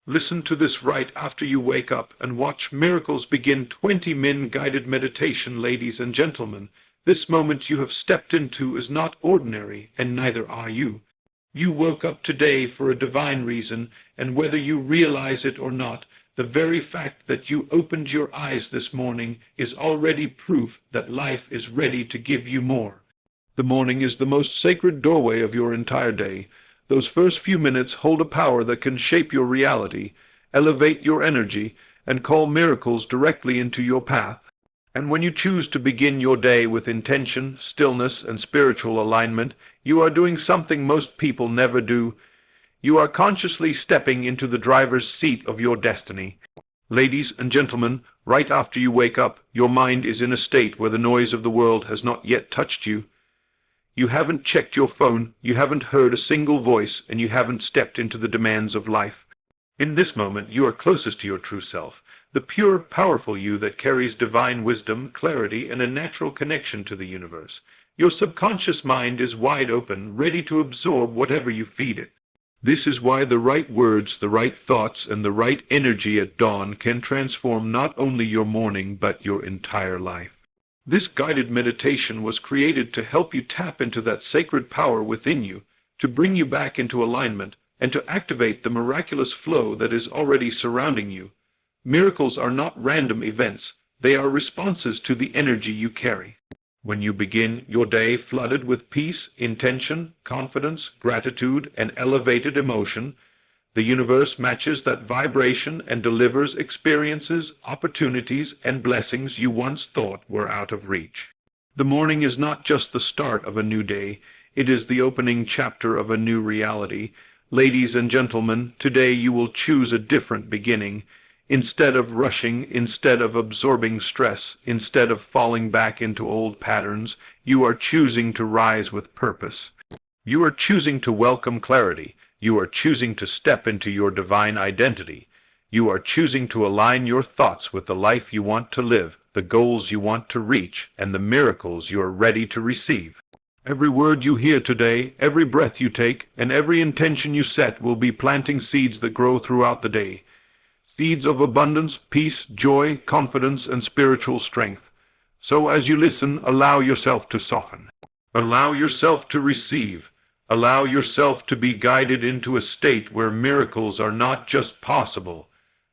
Listen to this right after you wake up and watch miracles begin 20min guided meditation, ladies and gentlemen. This moment you have stepped into is not ordinary, and neither are you. You woke up today for a divine reason, and whether you realize it or not, the very fact that you opened your eyes this morning is already proof that life is ready to give you more. The morning is the most sacred doorway of your entire day. Those first few minutes hold a power that can shape your reality, elevate your energy, and call miracles directly into your path. And when you choose to begin your day with intention, stillness, and spiritual alignment, you are doing something most people never do. You are consciously stepping into the driver's seat of your destiny. Ladies and gentlemen, right after you wake up, your mind is in a state where the noise of the world has not yet touched you. You haven't checked your phone, you haven't heard a single voice, and you haven't stepped into the demands of life. In this moment, you are closest to your true self, the pure, powerful you that carries divine wisdom, clarity, and a natural connection to the universe. Your subconscious mind is wide open, ready to absorb whatever you feed it. This is why the right words, the right thoughts, and the right energy at dawn can transform not only your morning, but your entire life. This guided meditation was created to help you tap into that sacred power within you, to bring you back into alignment, and to activate the miraculous flow that is already surrounding you. Miracles are not random events, they are responses to the energy you carry. When you begin your day flooded with peace, intention, confidence, gratitude, and elevated emotion, the universe matches that vibration and delivers experiences, opportunities, and blessings you once thought were out of reach. The morning is not just the start of a new day, it is the opening chapter of a new reality. Ladies and gentlemen, today you will choose a different beginning. Instead of rushing, instead of absorbing stress, instead of falling back into old patterns, you are choosing to rise with purpose. You are choosing to welcome clarity. You are choosing to step into your divine identity. You are choosing to align your thoughts with the life you want to live, the goals you want to reach, and the miracles you are ready to receive. Every word you hear today, every breath you take, and every intention you set will be planting seeds that grow throughout the day. Seeds of abundance, peace, joy, confidence, and spiritual strength. So as you listen, allow yourself to soften. Allow yourself to receive. Allow yourself to be guided into a state where miracles are not just possible,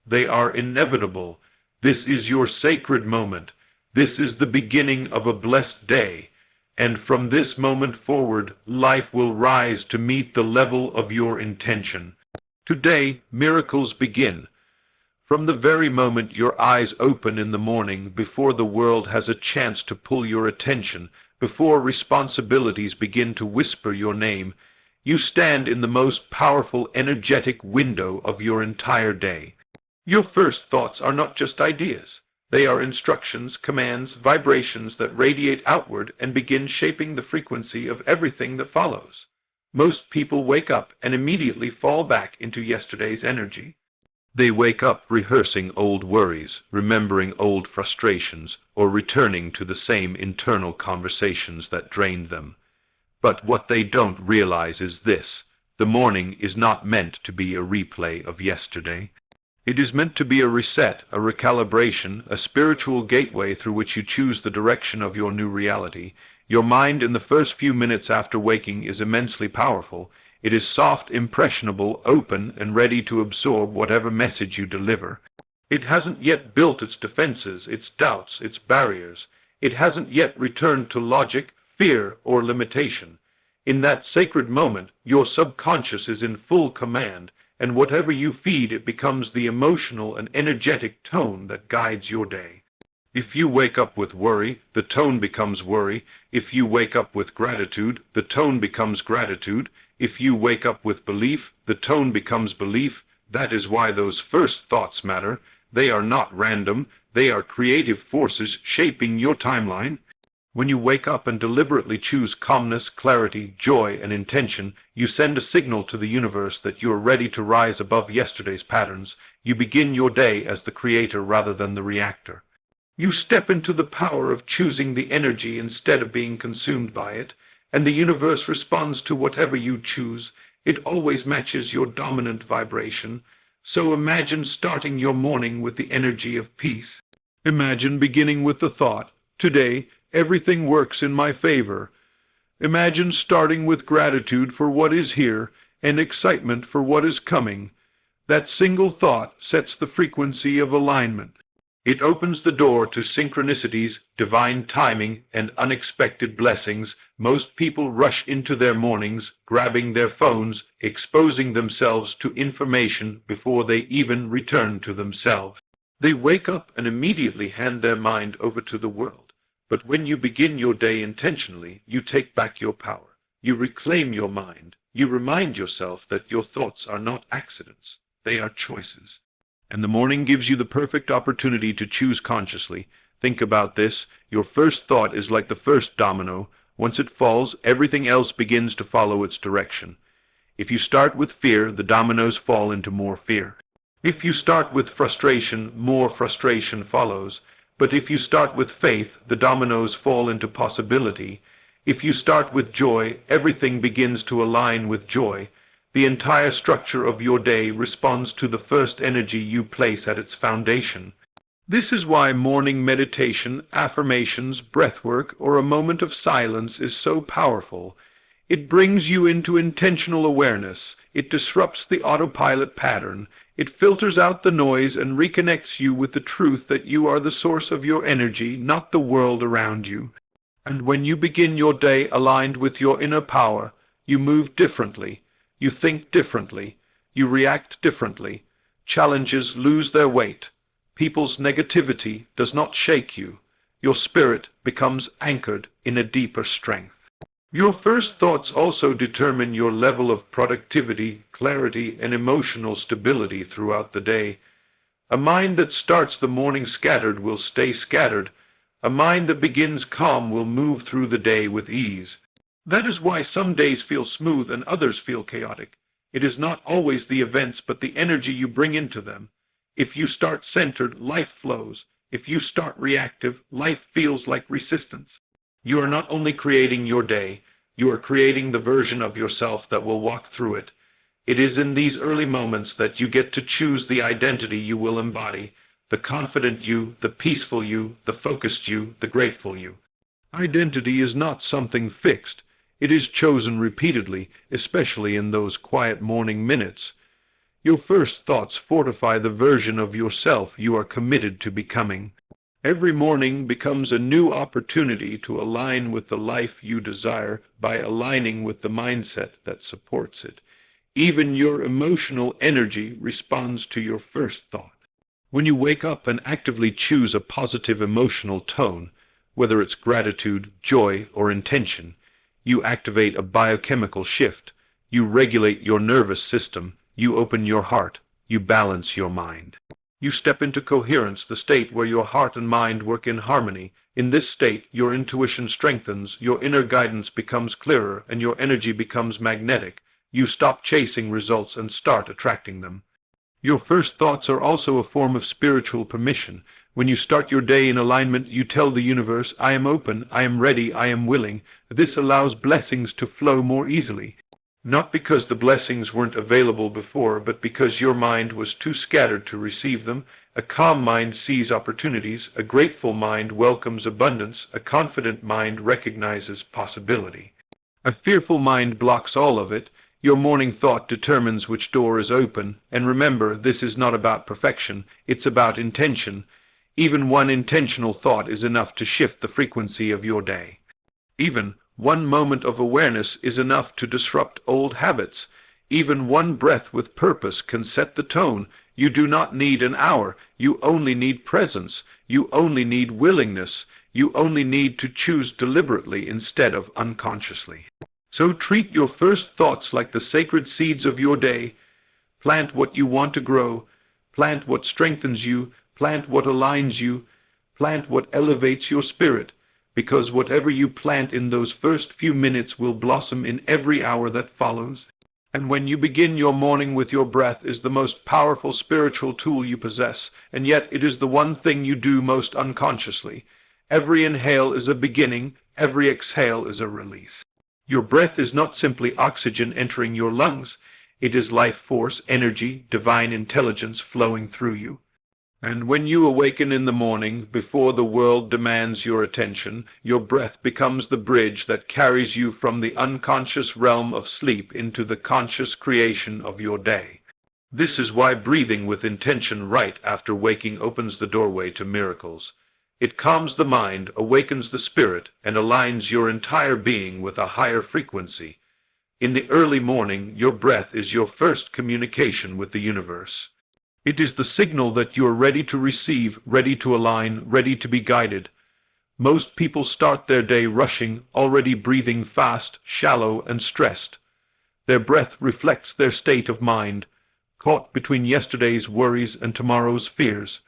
they are inevitable. This is your sacred moment. This is the beginning of a blessed day. And from this moment forward, life will rise to meet the level of your intention. Today, miracles begin. From the very moment your eyes open in the morning, before the world has a chance to pull your attention, before responsibilities begin to whisper your name, you stand in the most powerful energetic window of your entire day. Your first thoughts are not just ideas. They are instructions, commands, vibrations that radiate outward and begin shaping the frequency of everything that follows. Most people wake up and immediately fall back into yesterday's energy. They wake up rehearsing old worries, remembering old frustrations, or returning to the same internal conversations that drained them. But what they don't realize is this: the morning is not meant to be a replay of yesterday. It is meant to be a reset, a recalibration, a spiritual gateway through which you choose the direction of your new reality. Your mind in the first few minutes after waking is immensely powerful. It is soft, impressionable, open, and ready to absorb whatever message you deliver. It hasn't yet built its defenses, its doubts, its barriers. It hasn't yet returned to logic, fear, or limitation. In that sacred moment, your subconscious is in full command, and whatever you feed it becomes the emotional and energetic tone that guides your day. If you wake up with worry, the tone becomes worry. If you wake up with gratitude, the tone becomes gratitude. If you wake up with belief, the tone becomes belief. That is why those first thoughts matter. They are not random. They are creative forces shaping your timeline. When you wake up and deliberately choose calmness, clarity, joy, and intention, you send a signal to the universe that you are ready to rise above yesterday's patterns. You begin your day as the creator rather than the reactor. You step into the power of choosing the energy instead of being consumed by it, and the universe responds to whatever you choose. It always matches your dominant vibration. So imagine starting your morning with the energy of peace. Imagine beginning with the thought, "Today, everything works in my favor." Imagine starting with gratitude for what is here and excitement for what is coming. That single thought sets the frequency of alignment. It opens the door to synchronicities, divine timing, and unexpected blessings. Most people rush into their mornings, grabbing their phones, exposing themselves to information before they even return to themselves. They wake up and immediately hand their mind over to the world. But when you begin your day intentionally, you take back your power. You reclaim your mind. You remind yourself that your thoughts are not accidents. They are choices. And the morning gives you the perfect opportunity to choose consciously. Think about this. Your first thought is like the first domino. Once it falls, everything else begins to follow its direction. If you start with fear, the dominoes fall into more fear. If you start with frustration, more frustration follows. But if you start with faith, the dominoes fall into possibility. If you start with joy, everything begins to align with joy. The entire structure of your day responds to the first energy you place at its foundation. This is why morning meditation, affirmations, breathwork, or a moment of silence is so powerful. It brings you into intentional awareness. It disrupts the autopilot pattern. It filters out the noise and reconnects you with the truth that you are the source of your energy, not the world around you. And when you begin your day aligned with your inner power, you move differently. You think differently. You react differently. Challenges lose their weight. People's negativity does not shake you. Your spirit becomes anchored in a deeper strength. Your first thoughts also determine your level of productivity, clarity, and emotional stability throughout the day. A mind that starts the morning scattered will stay scattered. A mind that begins calm will move through the day with ease. That is why some days feel smooth and others feel chaotic. It is not always the events, but the energy you bring into them. If you start centered, life flows. If you start reactive, life feels like resistance. You are not only creating your day, you are creating the version of yourself that will walk through it. It is in these early moments that you get to choose the identity you will embody, the confident you, the peaceful you, the focused you, the grateful you. Identity is not something fixed. It is chosen repeatedly, especially in those quiet morning minutes. Your first thoughts fortify the version of yourself you are committed to becoming. Every morning becomes a new opportunity to align with the life you desire by aligning with the mindset that supports it. Even your emotional energy responds to your first thought. When you wake up and actively choose a positive emotional tone, whether it's gratitude, joy, or intention, you activate a biochemical shift. You regulate your nervous system. You open your heart. You balance your mind. You step into coherence, the state where your heart and mind work in harmony. In this state, your intuition strengthens, your inner guidance becomes clearer, and your energy becomes magnetic. You stop chasing results and start attracting them. Your first thoughts are also a form of spiritual permission. When you start your day in alignment, you tell the universe, "I am open, I am ready, I am willing." This allows blessings to flow more easily. Not because the blessings weren't available before, but because your mind was too scattered to receive them. A calm mind sees opportunities. A grateful mind welcomes abundance. A confident mind recognizes possibility. A fearful mind blocks all of it. Your morning thought determines which door is open. And remember, this is not about perfection. It's about intention. Even one intentional thought is enough to shift the frequency of your day. Even one moment of awareness is enough to disrupt old habits. Even one breath with purpose can set the tone. You do not need an hour. You only need presence. You only need willingness. You only need to choose deliberately instead of unconsciously. So treat your first thoughts like the sacred seeds of your day. Plant what you want to grow. Plant what strengthens you. Plant what aligns you. Plant what elevates your spirit. Because whatever you plant in those first few minutes will blossom in every hour that follows. And when you begin your morning with your breath is the most powerful spiritual tool you possess, and yet it is the one thing you do most unconsciously. Every inhale is a beginning, every exhale is a release. Your breath is not simply oxygen entering your lungs. It is life force, energy, divine intelligence flowing through you. And when you awaken in the morning, before the world demands your attention, your breath becomes the bridge that carries you from the unconscious realm of sleep into the conscious creation of your day. This is why breathing with intention right after waking opens the doorway to miracles. It calms the mind, awakens the spirit, and aligns your entire being with a higher frequency. In the early morning, your breath is your first communication with the universe. It is the signal that you are ready to receive, ready to align, ready to be guided. Most people start their day rushing, already breathing fast, shallow, and stressed. Their breath reflects their state of mind, caught between yesterday's worries and tomorrow's fears.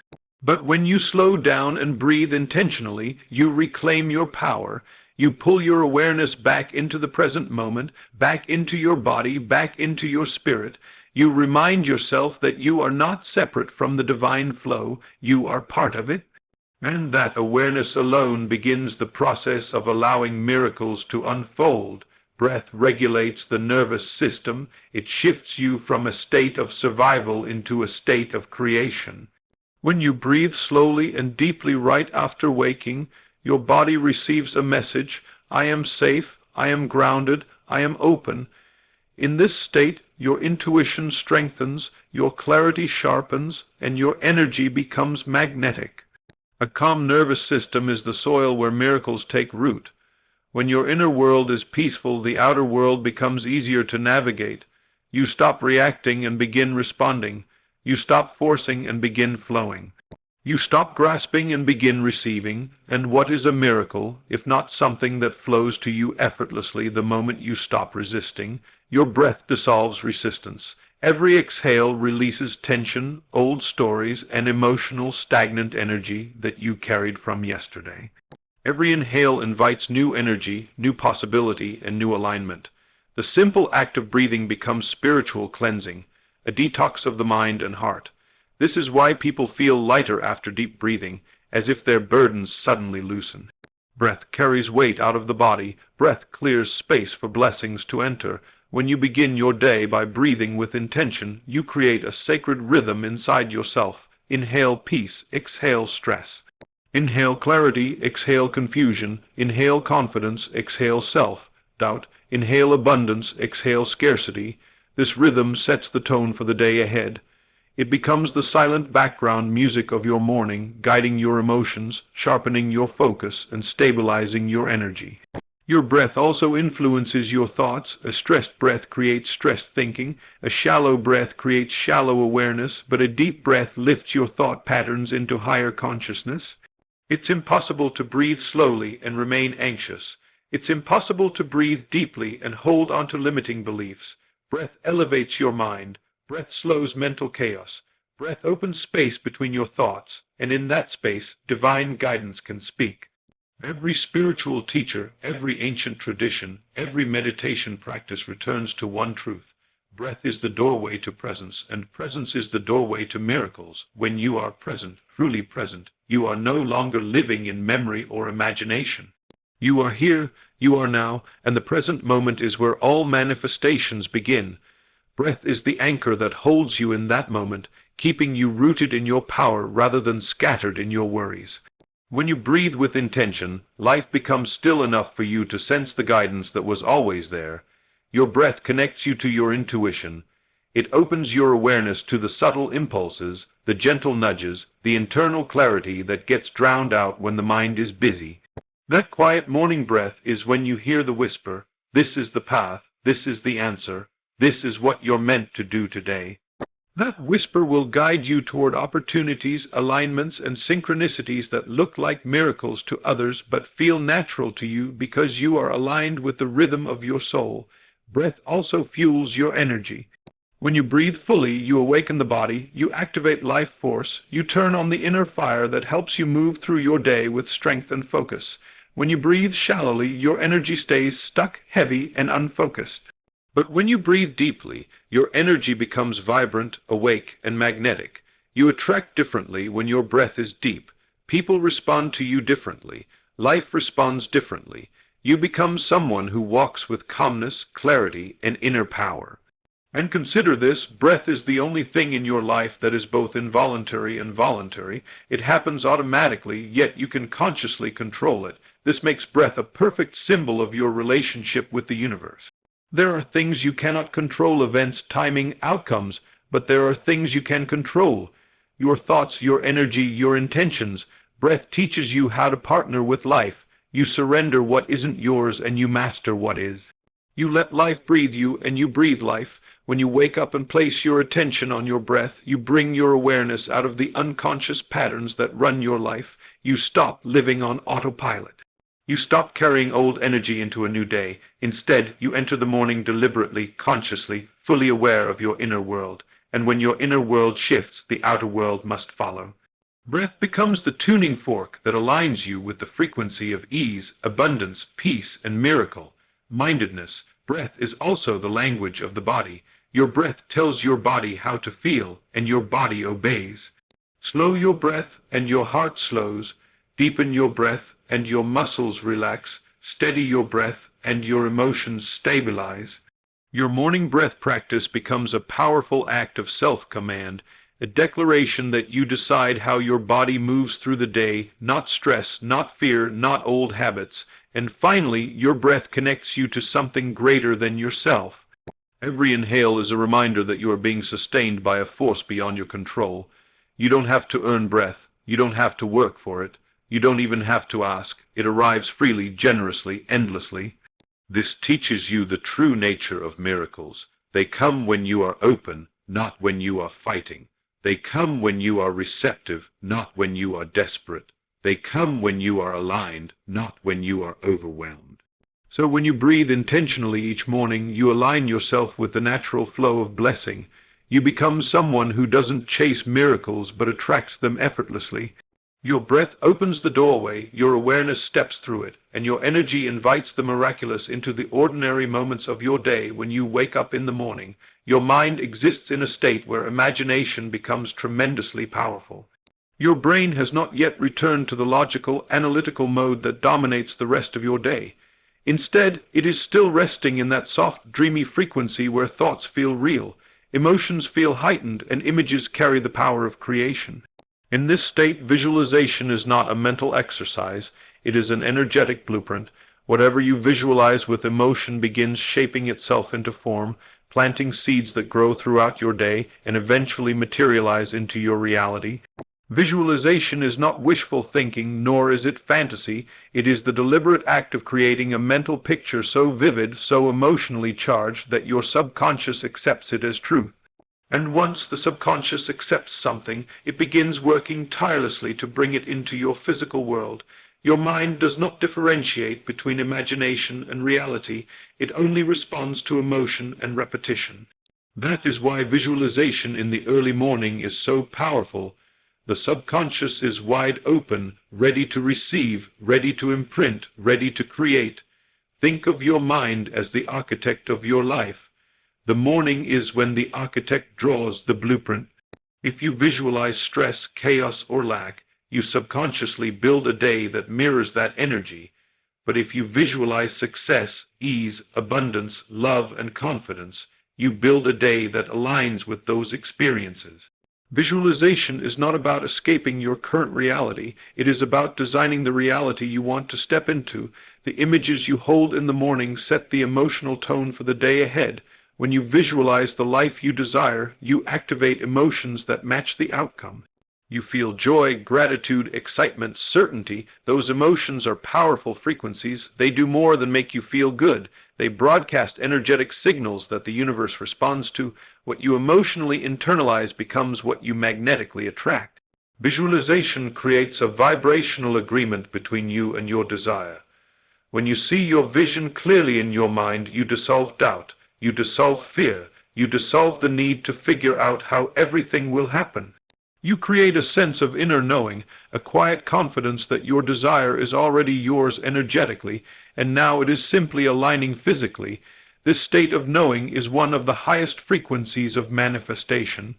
But when you slow down and breathe intentionally, you reclaim your power. You pull your awareness back into the present moment, back into your body, back into your spirit. You remind yourself that you are not separate from the divine flow, you are part of it. And that awareness alone begins the process of allowing miracles to unfold. Breath regulates the nervous system. It shifts you from a state of survival into a state of creation. When you breathe slowly and deeply right after waking, your body receives a message: I am safe, I am grounded, I am open. In this state, your intuition strengthens, your clarity sharpens, and your energy becomes magnetic. A calm nervous system is the soil where miracles take root. When your inner world is peaceful, the outer world becomes easier to navigate. You stop reacting and begin responding. You stop forcing and begin flowing. You stop grasping and begin receiving. And what is a miracle, if not something that flows to you effortlessly the moment you stop resisting? Your breath dissolves resistance. Every exhale releases tension, old stories, and emotional stagnant energy that you carried from yesterday. Every inhale invites new energy, new possibility, and new alignment. The simple act of breathing becomes spiritual cleansing, a detox of the mind and heart. This is why people feel lighter after deep breathing, as if their burdens suddenly loosen. Breath carries weight out of the body. Breath clears space for blessings to enter. When you begin your day by breathing with intention, you create a sacred rhythm inside yourself. Inhale peace, exhale stress. Inhale clarity, exhale confusion. Inhale confidence, exhale self-doubt. Inhale abundance, exhale scarcity. This rhythm sets the tone for the day ahead. It becomes the silent background music of your morning, guiding your emotions, sharpening your focus, and stabilizing your energy. Your breath also influences your thoughts. A stressed breath creates stressed thinking. A shallow breath creates shallow awareness, but a deep breath lifts your thought patterns into higher consciousness. It's impossible to breathe slowly and remain anxious. It's impossible to breathe deeply and hold on to limiting beliefs. Breath elevates your mind. Breath slows mental chaos. Breath opens space between your thoughts, and in that space, divine guidance can speak. Every spiritual teacher, every ancient tradition, every meditation practice returns to one truth. Breath is the doorway to presence, and presence is the doorway to miracles. When you are present, truly present, you are no longer living in memory or imagination. You are here, you are now, and the present moment is where all manifestations begin. Breath is the anchor that holds you in that moment, keeping you rooted in your power rather than scattered in your worries. When you breathe with intention, life becomes still enough for you to sense the guidance that was always there. Your breath connects you to your intuition. It opens your awareness to the subtle impulses, the gentle nudges, the internal clarity that gets drowned out when the mind is busy. That quiet morning breath is when you hear the whisper, "This is the path, this is the answer, this is what you're meant to do today." That whisper will guide you toward opportunities, alignments, and synchronicities that look like miracles to others but feel natural to you because you are aligned with the rhythm of your soul. Breath also fuels your energy. When you breathe fully, you awaken the body, you activate life force, you turn on the inner fire that helps you move through your day with strength and focus. When you breathe shallowly, your energy stays stuck, heavy, and unfocused. But when you breathe deeply, your energy becomes vibrant, awake, and magnetic. You attract differently when your breath is deep. People respond to you differently. Life responds differently. You become someone who walks with calmness, clarity, and inner power. And consider this, breath is the only thing in your life that is both involuntary and voluntary. It happens automatically, yet you can consciously control it. This makes breath a perfect symbol of your relationship with the universe. There are things you cannot control, events, timing, outcomes, but there are things you can control. Your thoughts, your energy, your intentions. Breath teaches you how to partner with life. You surrender what isn't yours and you master what is. You let life breathe you and you breathe life. When you wake up and place your attention on your breath, you bring your awareness out of the unconscious patterns that run your life. You stop living on autopilot. You stop carrying old energy into a new day. Instead, you enter the morning deliberately, consciously, fully aware of your inner world. And when your inner world shifts, the outer world must follow. Breath becomes the tuning fork that aligns you with the frequency of ease, abundance, peace, and miracle. Mindedness. Breath is also the language of the body. Your breath tells your body how to feel, and your body obeys. Slow your breath, and your heart slows. Deepen your breath, and your muscles relax. Steady your breath, and your emotions stabilize. Your morning breath practice becomes a powerful act of self-command, a declaration that you decide how your body moves through the day, not stress, not fear, not old habits. And finally, your breath connects you to something greater than yourself. Every inhale is a reminder that you are being sustained by a force beyond your control. You don't have to earn breath. You don't have to work for it. You don't even have to ask. It arrives freely, generously, endlessly. This teaches you the true nature of miracles. They come when you are open, not when you are fighting. They come when you are receptive, not when you are desperate. They come when you are aligned, not when you are overwhelmed. So when you breathe intentionally each morning, you align yourself with the natural flow of blessing. You become someone who doesn't chase miracles but attracts them effortlessly. Your breath opens the doorway, your awareness steps through it, and your energy invites the miraculous into the ordinary moments of your day. When you wake up in the morning, your mind exists in a state where imagination becomes tremendously powerful. Your brain has not yet returned to the logical, analytical mode that dominates the rest of your day. Instead, it is still resting in that soft, dreamy frequency where thoughts feel real, emotions feel heightened, and images carry the power of creation. In this state, visualization is not a mental exercise, it is an energetic blueprint. Whatever you visualize with emotion begins shaping itself into form, planting seeds that grow throughout your day and eventually materialize into your reality. Visualization is not wishful thinking, nor is it fantasy. It is the deliberate act of creating a mental picture so vivid, so emotionally charged, that your subconscious accepts it as truth. And once the subconscious accepts something, it begins working tirelessly to bring it into your physical world. Your mind does not differentiate between imagination and reality. It only responds to emotion and repetition. That is why visualization in the early morning is so powerful. The subconscious is wide open, ready to receive, ready to imprint, ready to create. Think of your mind as the architect of your life. The morning is when the architect draws the blueprint. If you visualize stress, chaos, or lack, you subconsciously build a day that mirrors that energy. But if you visualize success, ease, abundance, love, and confidence, you build a day that aligns with those experiences. Visualization is not about escaping your current reality. It is about designing the reality you want to step into. The images you hold in the morning set the emotional tone for the day ahead. When you visualize the life you desire, you activate emotions that match the outcome. You feel joy, gratitude, excitement, certainty. Those emotions are powerful frequencies. They do more than make you feel good. They broadcast energetic signals that the universe responds to. What you emotionally internalize becomes what you magnetically attract. Visualization creates a vibrational agreement between you and your desire. When you see your vision clearly in your mind, you dissolve doubt. You dissolve fear. You dissolve the need to figure out how everything will happen. You create a sense of inner knowing, a quiet confidence that your desire is already yours energetically, and now it is simply aligning physically. This state of knowing is one of the highest frequencies of manifestation.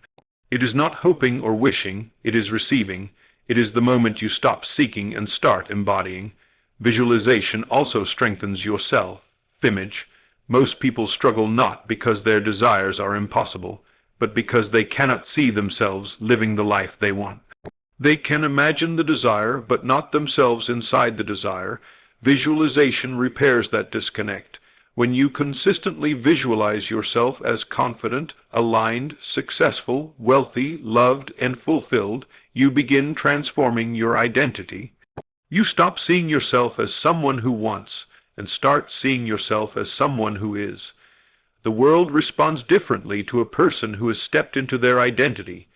It is not hoping or wishing, it is receiving. It is the moment you stop seeking and start embodying. Visualization also strengthens your self-image. Most people struggle not because their desires are impossible, but because they cannot see themselves living the life they want. They can imagine the desire, but not themselves inside the desire. Visualization repairs that disconnect. When you consistently visualize yourself as confident, aligned, successful, wealthy, loved, and fulfilled, you begin transforming your identity. You stop seeing yourself as someone who wants, and start seeing yourself as someone who is. The world responds differently to a person who has stepped into their identity.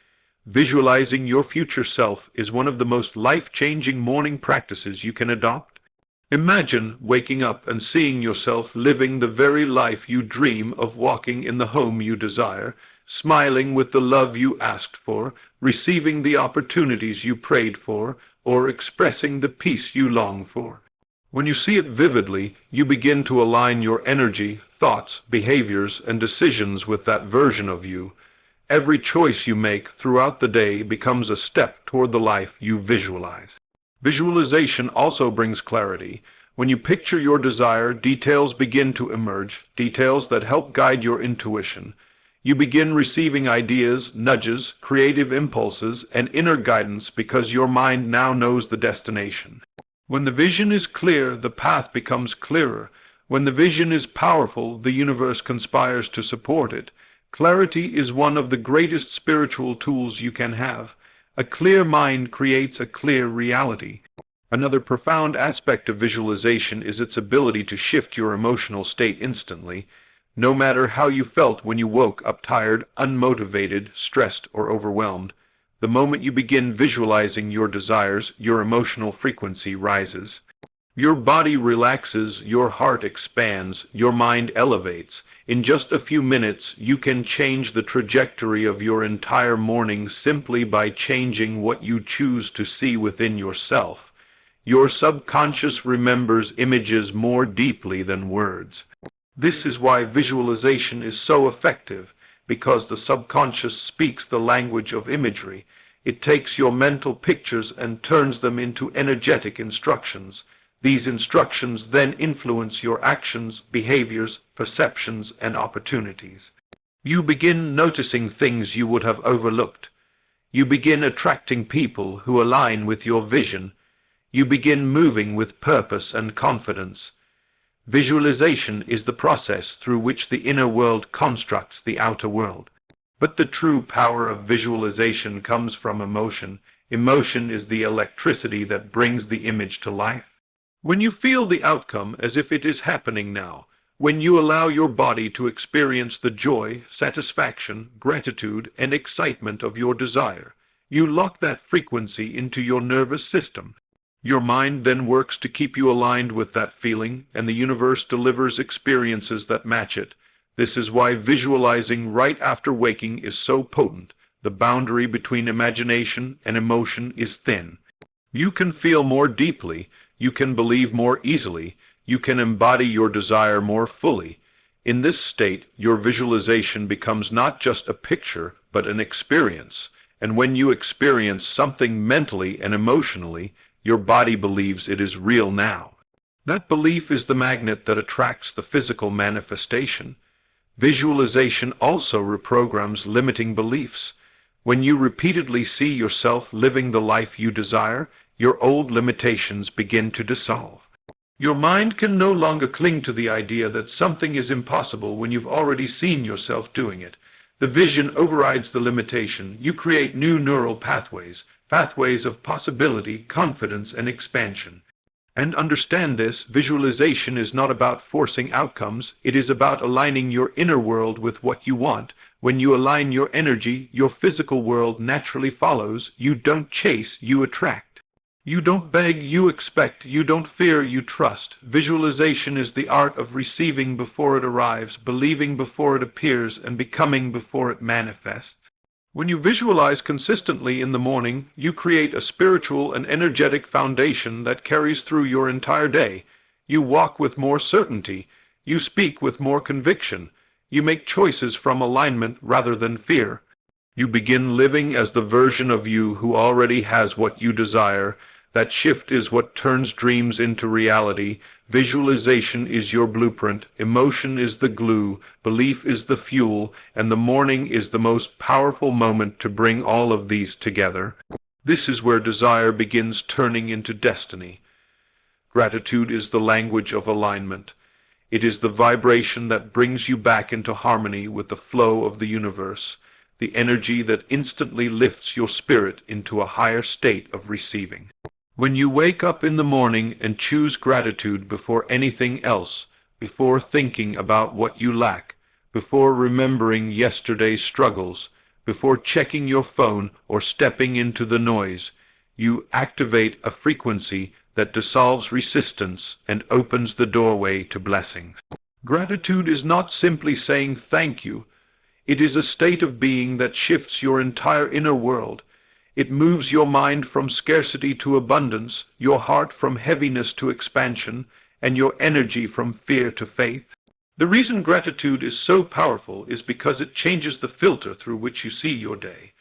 Visualizing your future self is one of the most life-changing morning practices you can adopt. Imagine waking up and seeing yourself living the very life you dream of, walking in the home you desire, smiling with the love you asked for, receiving the opportunities you prayed for, or expressing the peace you long for. When you see it vividly, you begin to align your energy, thoughts, behaviors, and decisions with that version of you. Every choice you make throughout the day becomes a step toward the life you visualize. Visualization also brings clarity. When you picture your desire, details begin to emerge, details that help guide your intuition. You begin receiving ideas, nudges, creative impulses, and inner guidance because your mind now knows the destination. When the vision is clear, the path becomes clearer. When the vision is powerful, the universe conspires to support it. Clarity is one of the greatest spiritual tools you can have. A clear mind creates a clear reality. Another profound aspect of visualization is its ability to shift your emotional state instantly. No matter how you felt when you woke up tired, unmotivated, stressed, or overwhelmed, the moment you begin visualizing your desires, your emotional frequency rises. Your body relaxes, your heart expands, your mind elevates. In just a few minutes, you can change the trajectory of your entire morning simply by changing what you choose to see within yourself. Your subconscious remembers images more deeply than words. This is why visualization is so effective, because the subconscious speaks the language of imagery. It takes your mental pictures and turns them into energetic instructions. These instructions then influence your actions, behaviors, perceptions, and opportunities. You begin noticing things you would have overlooked. You begin attracting people who align with your vision. You begin moving with purpose and confidence. Visualization is the process through which the inner world constructs the outer world. But the true power of visualization comes from emotion. Emotion is the electricity that brings the image to life. When you feel the outcome as if it is happening now, when you allow your body to experience the joy, satisfaction, gratitude, and excitement of your desire, you lock that frequency into your nervous system. Your mind then works to keep you aligned with that feeling, and the universe delivers experiences that match it. This is why visualizing right after waking is so potent. The boundary between imagination and emotion is thin. You can feel more deeply, you can believe more easily, you can embody your desire more fully. In this state, your visualization becomes not just a picture, but an experience. And when you experience something mentally and emotionally, your body believes it is real now. That belief is the magnet that attracts the physical manifestation. Visualization also reprograms limiting beliefs. When you repeatedly see yourself living the life you desire, your old limitations begin to dissolve. Your mind can no longer cling to the idea that something is impossible when you've already seen yourself doing it. The vision overrides the limitation. You create new neural pathways, pathways of possibility, confidence, and expansion. And understand this, visualization is not about forcing outcomes, it is about aligning your inner world with what you want. When you align your energy, your physical world naturally follows. You don't chase, you attract. You don't beg, you expect. You don't fear, you trust. Visualization is the art of receiving before it arrives, believing before it appears, and becoming before it manifests. When you visualize consistently in the morning, you create a spiritual and energetic foundation that carries through your entire day. You walk with more certainty. You speak with more conviction. You make choices from alignment rather than fear. You begin living as the version of you who already has what you desire. That shift is what turns dreams into reality. Visualization is your blueprint, emotion is the glue, belief is the fuel, and the morning is the most powerful moment to bring all of these together. This is where desire begins turning into destiny. Gratitude is the language of alignment. It is the vibration that brings you back into harmony with the flow of the universe, the energy that instantly lifts your spirit into a higher state of receiving. When you wake up in the morning and choose gratitude before anything else, before thinking about what you lack, before remembering yesterday's struggles, before checking your phone or stepping into the noise, you activate a frequency that dissolves resistance and opens the doorway to blessings. Gratitude is not simply saying thank you. It is a state of being that shifts your entire inner world. It moves your mind from scarcity to abundance, your heart from heaviness to expansion, and your energy from fear to faith. The reason gratitude is so powerful is because it changes the filter through which you see your day.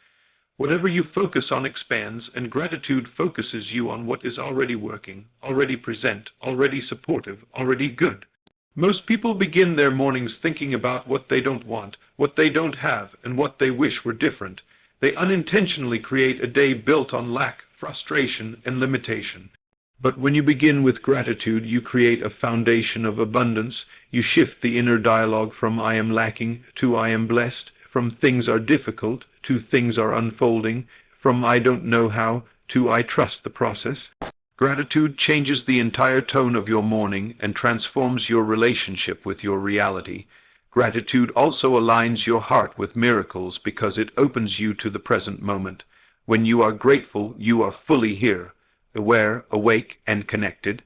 Whatever you focus on expands, and gratitude focuses you on what is already working, already present, already supportive, already good. Most people begin their mornings thinking about what they don't want, what they don't have, and what they wish were different. They unintentionally create a day built on lack, frustration, and limitation. But when you begin with gratitude, you create a foundation of abundance. You shift the inner dialogue from I am lacking to I am blessed, from things are difficult to things are unfolding, from I don't know how to I trust the process. Gratitude changes the entire tone of your morning and transforms your relationship with your reality. Gratitude also aligns your heart with miracles because it opens you to the present moment. When you are grateful, you are fully here, aware, awake, and connected.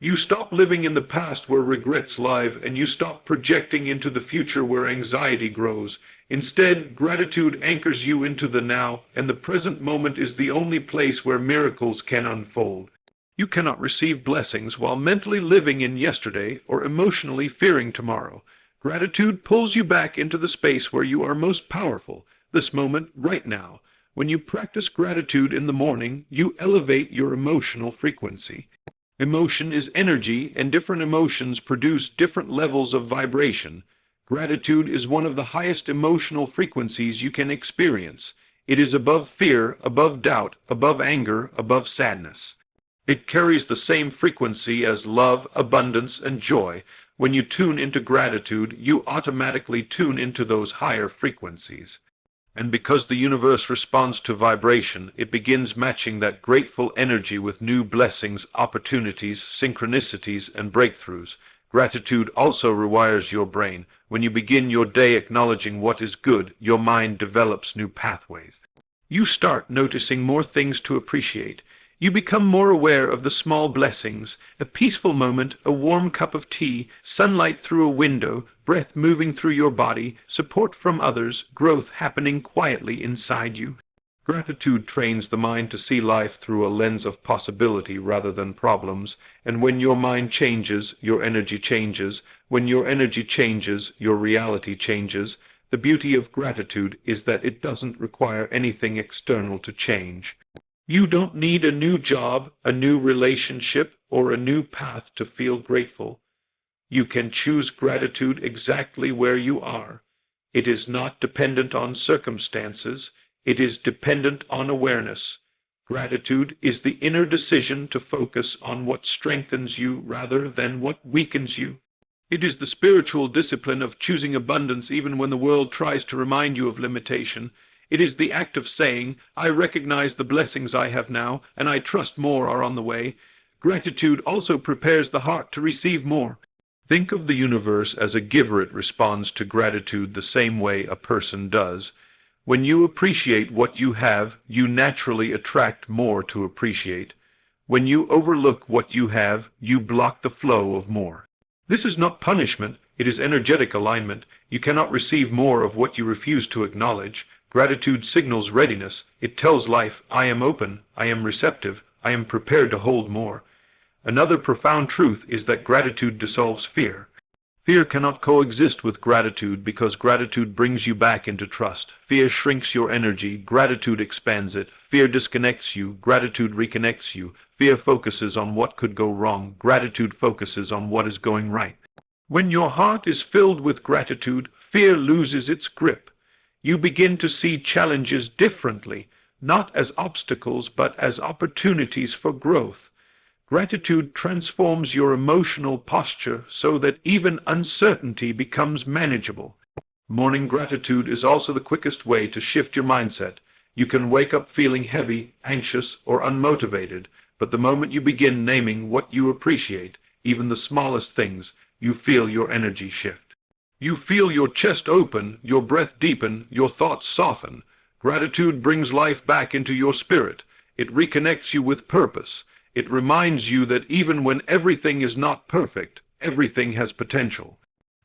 You stop living in the past where regrets live, and you stop projecting into the future where anxiety grows. Instead, gratitude anchors you into the now, and the present moment is the only place where miracles can unfold. You cannot receive blessings while mentally living in yesterday or emotionally fearing tomorrow. Gratitude pulls you back into the space where you are most powerful, this moment, right now. When you practice gratitude in the morning, you elevate your emotional frequency. Emotion is energy, and different emotions produce different levels of vibration. Gratitude is one of the highest emotional frequencies you can experience. It is above fear, above doubt, above anger, above sadness. It carries the same frequency as love, abundance, and joy. When you tune into gratitude, you automatically tune into those higher frequencies. And because the universe responds to vibration, it begins matching that grateful energy with new blessings, opportunities, synchronicities, and breakthroughs. Gratitude also rewires your brain. When you begin your day acknowledging what is good, your mind develops new pathways. You start noticing more things to appreciate. You become more aware of the small blessings, a peaceful moment, a warm cup of tea, sunlight through a window, breath moving through your body, support from others, growth happening quietly inside you. Gratitude trains the mind to see life through a lens of possibility rather than problems, and when your mind changes, your energy changes. When your energy changes, your reality changes. The beauty of gratitude is that it doesn't require anything external to change. You don't need a new job, a new relationship, or a new path to feel grateful. You can choose gratitude exactly where you are. It is not dependent on circumstances. It is dependent on awareness. Gratitude is the inner decision to focus on what strengthens you rather than what weakens you. It is the spiritual discipline of choosing abundance even when the world tries to remind you of limitation. It is the act of saying, I recognize the blessings I have now, and I trust more are on the way. Gratitude also prepares the heart to receive more. Think of the universe as a giver. It responds to gratitude the same way a person does. When you appreciate what you have, you naturally attract more to appreciate. When you overlook what you have, you block the flow of more. This is not punishment, it is energetic alignment. You cannot receive more of what you refuse to acknowledge. Gratitude signals readiness. It tells life, I am open, I am receptive, I am prepared to hold more. Another profound truth is that gratitude dissolves fear. Fear cannot coexist with gratitude because gratitude brings you back into trust. Fear shrinks your energy, gratitude expands it. Fear disconnects you, gratitude reconnects you. Fear focuses on what could go wrong, gratitude focuses on what is going right. When your heart is filled with gratitude, fear loses its grip. You begin to see challenges differently, not as obstacles but as opportunities for growth. Gratitude transforms your emotional posture so that even uncertainty becomes manageable. Morning gratitude is also the quickest way to shift your mindset. You can wake up feeling heavy, anxious, or unmotivated, but the moment you begin naming what you appreciate, even the smallest things, you feel your energy shift. You feel your chest open, your breath deepen, your thoughts soften. Gratitude brings life back into your spirit. It reconnects you with purpose. It reminds you that even when everything is not perfect, everything has potential.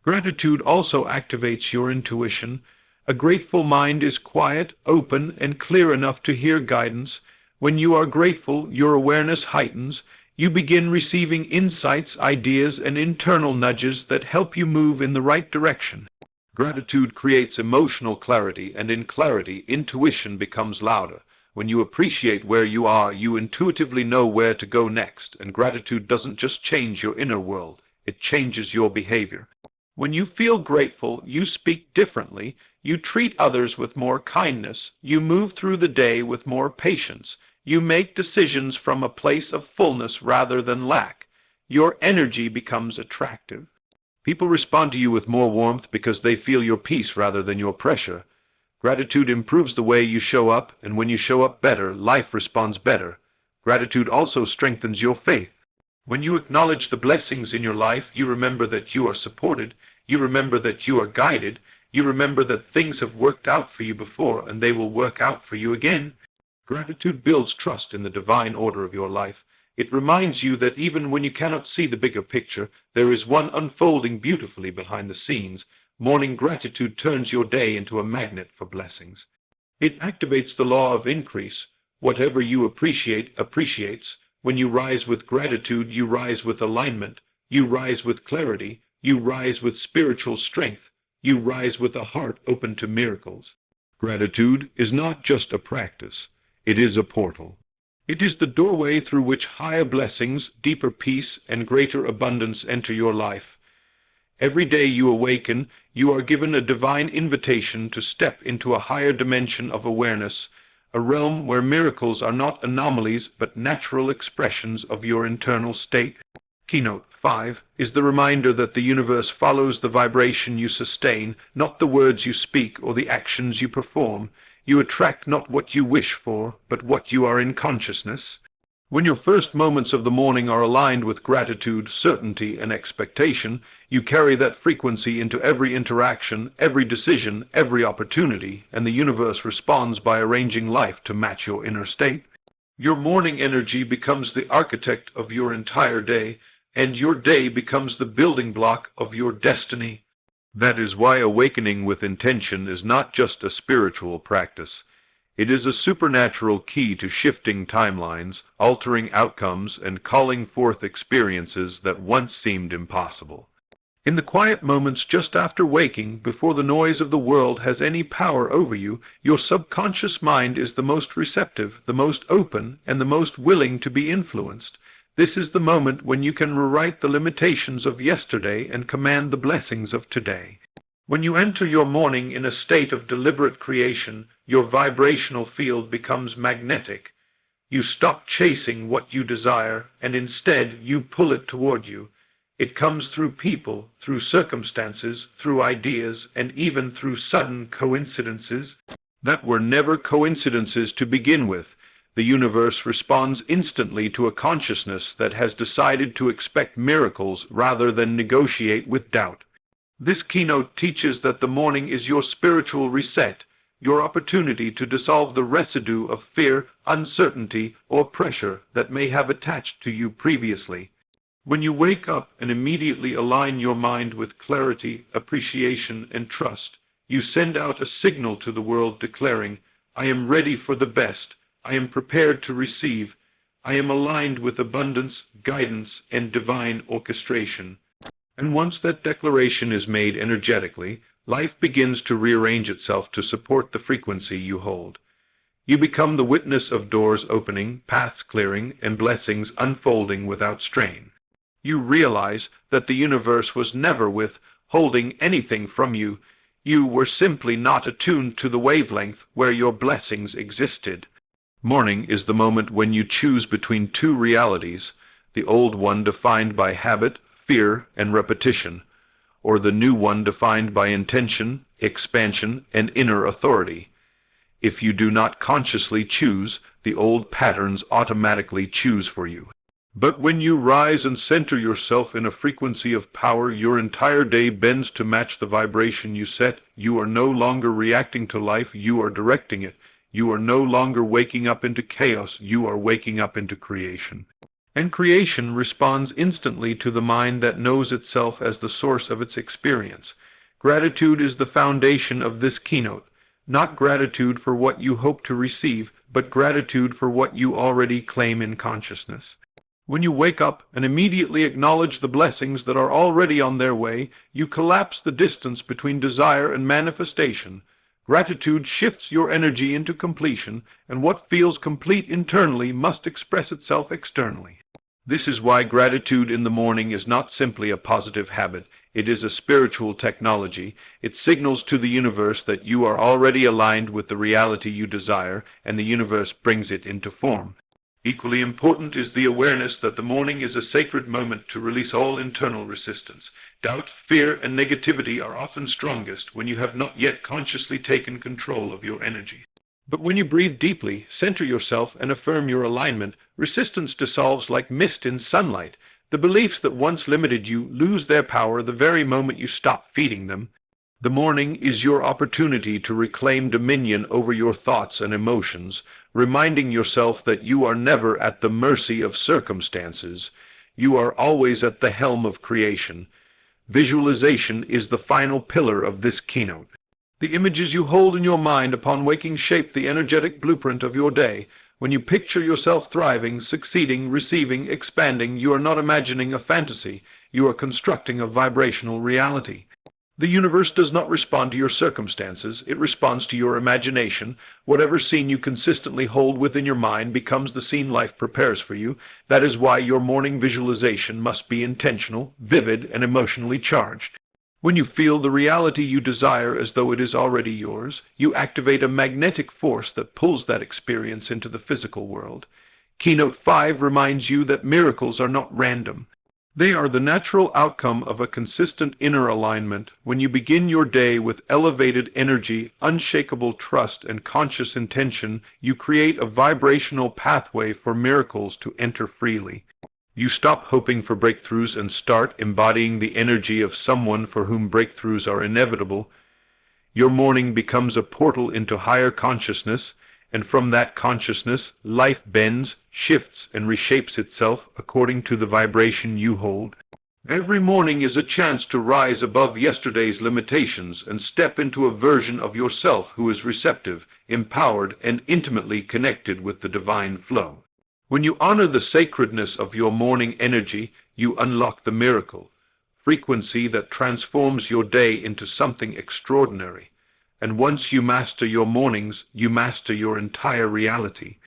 Gratitude also activates your intuition. A grateful mind is quiet, open, and clear enough to hear guidance. When you are grateful, your awareness heightens. You begin receiving insights, ideas, and internal nudges that help you move in the right direction. Gratitude creates emotional clarity, and in clarity, intuition becomes louder. When you appreciate where you are, you intuitively know where to go next, and gratitude doesn't just change your inner world, it changes your behavior. When you feel grateful, you speak differently, you treat others with more kindness, you move through the day with more patience, you make decisions from a place of fullness rather than lack. Your energy becomes attractive. People respond to you with more warmth because they feel your peace rather than your pressure. Gratitude improves the way you show up, and when you show up better, life responds better. Gratitude also strengthens your faith. When you acknowledge the blessings in your life, you remember that you are supported, you remember that you are guided, you remember that things have worked out for you before and they will work out for you again. Gratitude builds trust in the divine order of your life. It reminds you that even when you cannot see the bigger picture, there is one unfolding beautifully behind the scenes. Morning gratitude turns your day into a magnet for blessings. It activates the law of increase. Whatever you appreciate appreciates. When you rise with gratitude, you rise with alignment. You rise with clarity. You rise with spiritual strength. You rise with a heart open to miracles. Gratitude is not just a practice. It is a portal. It is the doorway through which higher blessings, deeper peace, and greater abundance enter your life. Every day you awaken, you are given a divine invitation to step into a higher dimension of awareness, a realm where miracles are not anomalies but natural expressions of your internal state. Keynote 5 is the reminder that the universe follows the vibration you sustain, not the words you speak or the actions you perform. You attract not what you wish for, but what you are in consciousness. When your first moments of the morning are aligned with gratitude, certainty, and expectation, you carry that frequency into every interaction, every decision, every opportunity, and the universe responds by arranging life to match your inner state. Your morning energy becomes the architect of your entire day, and your day becomes the building block of your destiny. That is why awakening with intention is not just a spiritual practice. It is a supernatural key to shifting timelines, altering outcomes, and calling forth experiences that once seemed impossible. In the quiet moments just after waking, before the noise of the world has any power over you, your subconscious mind is the most receptive, the most open, and the most willing to be influenced. This is the moment when you can rewrite the limitations of yesterday and command the blessings of today. When you enter your morning in a state of deliberate creation, your vibrational field becomes magnetic. You stop chasing what you desire, and instead you pull it toward you. It comes through people, through circumstances, through ideas, and even through sudden coincidences that were never coincidences to begin with. The universe responds instantly to a consciousness that has decided to expect miracles rather than negotiate with doubt. This keynote teaches that the morning is your spiritual reset, your opportunity to dissolve the residue of fear, uncertainty, or pressure that may have attached to you previously. When you wake up and immediately align your mind with clarity, appreciation, and trust, you send out a signal to the world declaring, "I am ready for the best. I am prepared to receive. I am aligned with abundance, guidance, and divine orchestration." And once that declaration is made energetically, life begins to rearrange itself to support the frequency you hold. You become the witness of doors opening, paths clearing, and blessings unfolding without strain. You realize that the universe was never withholding anything from you. You were simply not attuned to the wavelength where your blessings existed. Morning is the moment when you choose between two realities, the old one defined by habit, fear, and repetition, or the new one defined by intention, expansion, and inner authority. If you do not consciously choose, the old patterns automatically choose for you. But when you rise and center yourself in a frequency of power, your entire day bends to match the vibration you set. You are no longer reacting to life, you are directing it. You are no longer waking up into chaos, you are waking up into creation. And creation responds instantly to the mind that knows itself as the source of its experience. Gratitude is the foundation of this keynote. Not gratitude for what you hope to receive, but gratitude for what you already claim in consciousness. When you wake up and immediately acknowledge the blessings that are already on their way, you collapse the distance between desire and manifestation. Gratitude shifts your energy into completion, and what feels complete internally must express itself externally. This is why gratitude in the morning is not simply a positive habit. It is a spiritual technology. It signals to the universe that you are already aligned with the reality you desire, and the universe brings it into form. Equally important is the awareness that the morning is a sacred moment to release all internal resistance. Doubt, fear, and negativity are often strongest when you have not yet consciously taken control of your energy. But when you breathe deeply, center yourself, and affirm your alignment, resistance dissolves like mist in sunlight. The beliefs that once limited you lose their power the very moment you stop feeding them. The morning is your opportunity to reclaim dominion over your thoughts and emotions, reminding yourself that you are never at the mercy of circumstances. You are always at the helm of creation. Visualization is the final pillar of this keynote. The images you hold in your mind upon waking shape the energetic blueprint of your day. When you picture yourself thriving, succeeding, receiving, expanding, you are not imagining a fantasy. You are constructing a vibrational reality. The universe does not respond to your circumstances, it responds to your imagination. Whatever scene you consistently hold within your mind becomes the scene life prepares for you. That is why your morning visualization must be intentional, vivid, and emotionally charged. When you feel the reality you desire as though it is already yours, you activate a magnetic force that pulls that experience into the physical world. Keynote 5 reminds you that miracles are not random. They are the natural outcome of a consistent inner alignment. When you begin your day with elevated energy, unshakable trust, and conscious intention, you create a vibrational pathway for miracles to enter freely. You stop hoping for breakthroughs and start embodying the energy of someone for whom breakthroughs are inevitable. Your morning becomes a portal into higher consciousness, and from that consciousness, life bends, shifts, and reshapes itself according to the vibration you hold. Every morning is a chance to rise above yesterday's limitations and step into a version of yourself who is receptive, empowered, and intimately connected with the divine flow. When you honor the sacredness of your morning energy, you unlock the miracle, frequency that transforms your day into something extraordinary. And once you master your mornings, you master your entire reality.